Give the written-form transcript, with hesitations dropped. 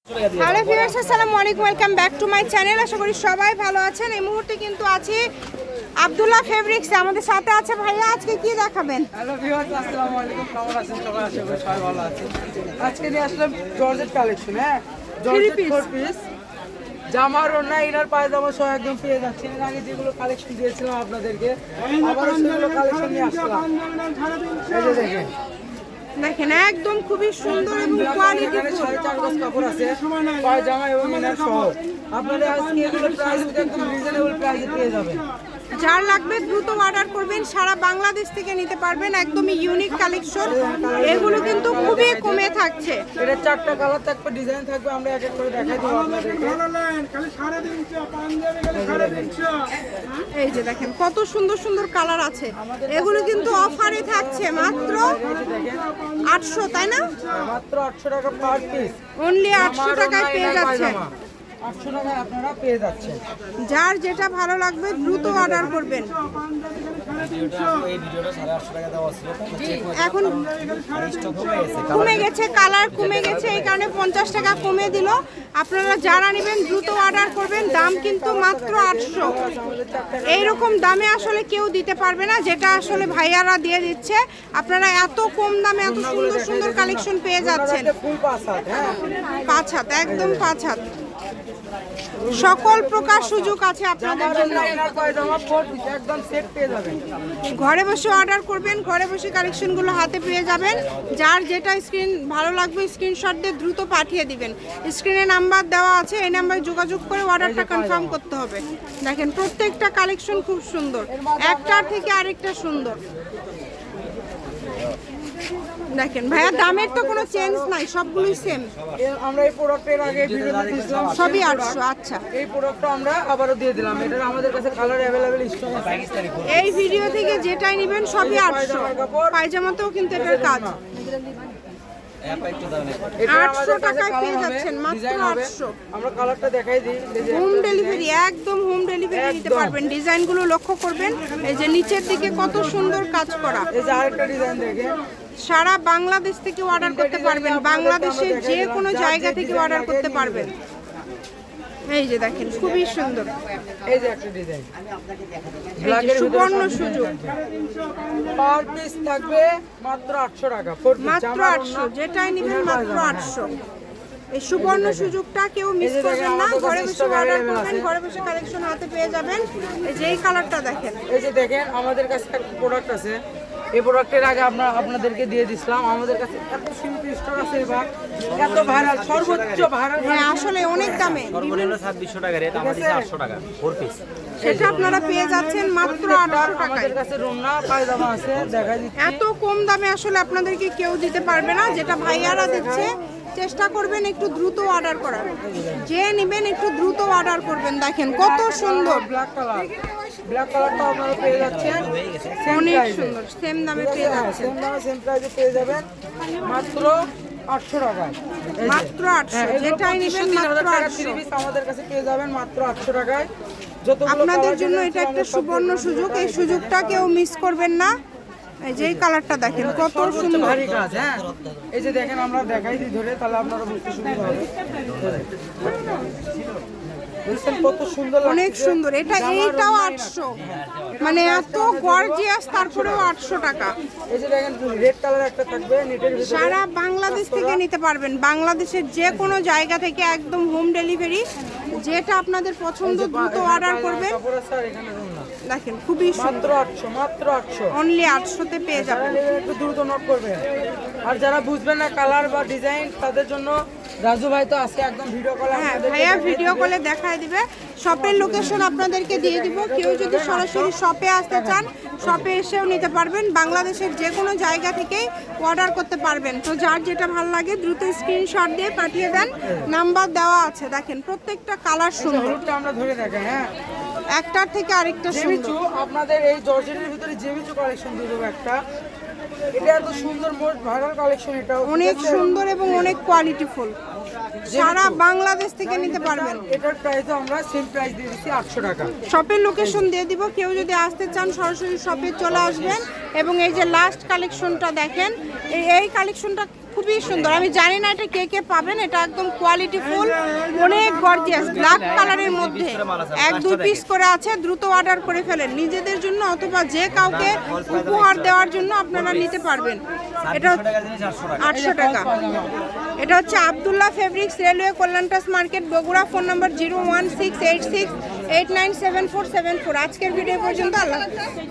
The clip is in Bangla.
হ্যালো ভিউয়ার্স, আসসালামু আলাইকুম, welcome back to my channel. আশা করি সবাই ভালো আছেন। এই মুহূর্তে কিন্তু আছি আব্দুল্লাহ ফেব্রিক্স, আমাদের সাথে আছে ভাইয়া। আজকে কি দেখাবেন? হ্যালো ভিউয়ার্স, আসসালামু আলাইকুম, কেমন আছেন সবাই? আশা করি সবাই ভালো আছেন। আজকে নিয়ে আসলাম জর্জেট কালেকশন। জর্জেট 4 পিস জামার ওড়না ইনার পায়জামা সহ একদম পেয়ে যাচ্ছেন। এর আগে যেগুলো কালেকশন দিয়েছিলাম আপনাদেরকে, আবারও সেগুলো কালেকশন নিয়ে আসলাম। এই যে দেখেন, একদম খুবই সুন্দর এবং কোয়ালিটি। 4.5 গজ কাপড় আছে পায়জামা এবং ইনার সহ। আপনারা আজকে এগুলো প্রাইস একদম রিজনেবল প্রাইসে পেয়ে যাবেন। যার লাগবে দ্রুত অর্ডার করবেন, সারা বাংলাদেশ থেকে নিতে পারবেন। একদমই ইউনিক কালেকশন, এগুলো কিন্তু খুবই কমে থাকছে। এটা 4টা কালার থাকবে, ডিজাইন থাকবে, আমরা এক এক করে দেখাই দেবো আপনাদেরকে। এই যে দেখেন কত সুন্দর সুন্দর কালার আছে। এগুলো কিন্তু অফারে থাকছে মাত্র 800, তাই না? মাত্র 800 টাকা পার পিস, অনলি 800 টাকায় পেয়ে যাচ্ছেন। 800 টাকায় আপনারা পেয়ে যাচ্ছেন। যার যেটা ভালো লাগবে দ্রুত অর্ডার করবেন। এখন কমে গেছে, কালার কমে গেছে, এই কারণে 50 টাকা কমে দিল। আপনারা যারা নেবেন দ্রুত অর্ডার করবেন। দাম কিন্তু মাত্র 800। এইরকম দামে আসলে কেউ দিতে পারবে না, যেটা আসলে ভাইয়ারা দিয়ে দিচ্ছে। আপনারা এত কম দামে এত সুন্দর সুন্দর কালেকশন পেয়ে যাচ্ছেন। 5 হাত, একদম 5 হাত, সকল প্রকার সুযোগ আছে আপনাদের জন্য। একদম সেট পেয়ে যাবেন। ঘরে বসে অর্ডার করবেন, ঘরে বসে কালেকশনগুলো হাতে পেয়ে যাবেন। যার যেটা স্ক্রিন ভালো লাগবে স্ক্রিনশট দিয়ে দ্রুত পাঠিয়ে দিবেন। স্ক্রিনে নাম্বার দেওয়া আছে, এই নাম্বারে যোগাযোগ করে অর্ডারটা কনফার্ম করতে হবে। দেখেন প্রত্যেকটা কালেকশন খুব সুন্দর, একটার থেকে আরেকটা সুন্দর। দেখেন ভাইয়া, দামের তো কোনো চেঞ্জ নাই, সবগুলোই সেম। আমরা এই প্রোডাক্টের আগে ভিডিওতে দিয়েছিলাম সবই 800। আচ্ছা, এই প্রোডাক্টটা আমরা আবারও দিয়ে দিলাম। এটা আমাদের কাছে কালার अवेलेबल স্টক আছে। এই ভিডিও থেকে যেটাই নেবেন সবই 800। পায়জামাতেও কিন্তু এটার কাজ। 800 টাকায় পেয়ে যাচ্ছেন, মাত্র 800। আমরা কালারটা দেখাই দিই। হোম ডেলিভারি, একদম হোম ডেলিভারি নিতে পারবেন। ডিজাইনগুলো লক্ষ্য করবেন, এই যে নিচের দিকে কত সুন্দর কাজ করা। এই যে আরেকটা ডিজাইন দেখেন, সারা বাংলাদেশ থেকে অর্ডার করতে পারবেন, বাংলাদেশের যে কোনো জায়গা থেকে অর্ডার করতে পারবেন। এই যে দেখেন খুবই সুন্দর, এই যে একটা ডিজাইন সুবর্ণ সুযোগ। পার পিস থাকবে মাত্র 800 টাকা, মাত্র 800, যেটাই নেবেন মাত্র 800। এই সুবর্ণ সুযোগটা কেউ মিস করবেন না। ঘরে বসে অর্ডার করবেন, ঘরে বসে কালেকশন হাতে পেয়ে যাবেন। এই যে এই কালারটা দেখেন, এই যে দেখেন আমাদের কাছে একটা প্রোডাক্ট আছে। এই প্রোডাক্টের আগে আমরা আপনাদেরকে দিয়ে দিছিলাম। আমাদের কাছে এত সীমিত স্টক আছে, এবার এত ভাইরাল, সর্বোচ্চ ভাইরাল। হ্যাঁ আসলে অনেক দামে, সর্বনিম্ন 2600 টাকা রেট, আমাদের 800 টাকা 4 পিস। সেটা আপনারা পেয়ে যাচ্ছেন মাত্র 800 টাকায়। আমাদের কাছে রুন্না পায়জামা আছে, দেখা দিচ্ছি। এত কম দামে আসলে আপনাদেরকে কেউ দিতে পারবে না, যেটা ভাইয়ারা দিচ্ছে। চেষ্টা করবেন একটু দ্রুত অর্ডার করার, যে নেবেন একটু দ্রুত অর্ডার করবেন। দেখেন কত সুন্দর ব্ল্যাক কালার, ব্ল্যাক কালারটা আপনারা পেয়ে যাচ্ছেন অনেক সুন্দর, সেম দামে পেয়ে যাচ্ছেন। সেম দামে সেম প্রাইসে পেয়ে যাবেন মাত্র 800 টাকায়। মাত্র 800, যেটাই নেবেন মাত্র 800। আমাদের কাছে পেয়ে যাবেন মাত্র 800 টাকায়। আপনাদের জন্য এটা একটা সুবর্ণ সুযোগ, এই সুযোগটা কেউ মিস করবেন না। এই যে এই কালারটা দেখেন কত সুন্দর, ভারী কাজ। হ্যাঁ এই যে দেখেন, আমরা দেখাই দিই ধরে, তাহলে আপনারা বুঝতে সুবিধা হবে। দেখছেন কত সুন্দর, অনেক সুন্দর। এইটাও 800, মানে এত গর্জিয়াস, তারপরেও 800 টাকা। এই যে দেখেন রেড কালার একটা থাকবে নেটের ভিতরে। সারা বাংলাদেশ থেকে নিতে পারবেন, বাংলাদেশের যে কোনো জায়গা থেকে একদম হোম ডেলিভারি। যেটা আপনাদের পছন্দ দ্রুত অর্ডার করবেন। দেখেন খুবই মাত্র সুন্দর, 800, মাত্র 800, অনলি 800-তে পেয়ে যাবেন। একটু দ্রুত নক করবেন। আর যারা বুঝবেন না কালার বা ডিজাইন, তাদের জন্য রাজু ভাই তো আজকে একদম ভিডিও কলে। হ্যাঁ ভাইয়া ভিডিও কলে দেখায় দিবে, শপের লোকেশন আপনাদেরকে দিয়ে দিব। কেউ যদি সরাসরি শপে আসতে চান, শপে এসেও নিতে পারবেন। বাংলাদেশের যে কোনো জায়গা থেকেই অর্ডার করতে পারবেন। তো যার যেটা ভালো লাগে দ্রুত স্ক্রিনশট দিয়ে পাঠিয়ে দেন, নাম্বার দেওয়া আছে। দেখেন প্রত্যেকটা কালার সুন্দর, হলুদটা আমরা ধরে দেখাই। হ্যাঁ একটার থেকে আরেকটা সুন্দর। আপনাদের এই জর্জেটের ভিতরে জেমিচু কালেকশন দিয়ে দেবো একটা। এটা এত সুন্দর, মোস্ট ভাইরাল কালেকশন। এটা অনেক সুন্দর এবং অনেক কোয়ালিটিফুল, সারা বাংলাদেশ থেকে নিতে পারবেন। এটার প্রাইস আমরা সেম প্রাইস দিয়ে দিচ্ছি 800 টাকা। শপের লোকেশন দিয়ে দিব, কেউ যদি আসতে চান সরাসরি শপে চলে আসবেন। এবং এই যে লাস্ট কালেকশনটা দেখেন, এই কালেকশনটা খুবই সুন্দর। আমি জানি না এটা কে কে পাবেন, এটা একদম কোয়ালিটি ফুল, অনেক গর্জিয়াস, ব্ল্যাক কালারের মধ্যে 1-2 পিস করে আছে। দ্রুত অর্ডার করে ফেলেন নিজেদের জন্য অথবা যে কাউকে উপহার দেওয়ার জন্য আপনারা নিতে পারবেন। এটা 800 টাকা। এটা হচ্ছে আব্দুল্লাহ ফেব্রিক্স, রেলওয়ে কল্যাণটাস মার্কেট, বগুড়া। Phone number 01686897474। আজকের ভিডিও পর্যন্ত, আল্লাহ হাফেজ।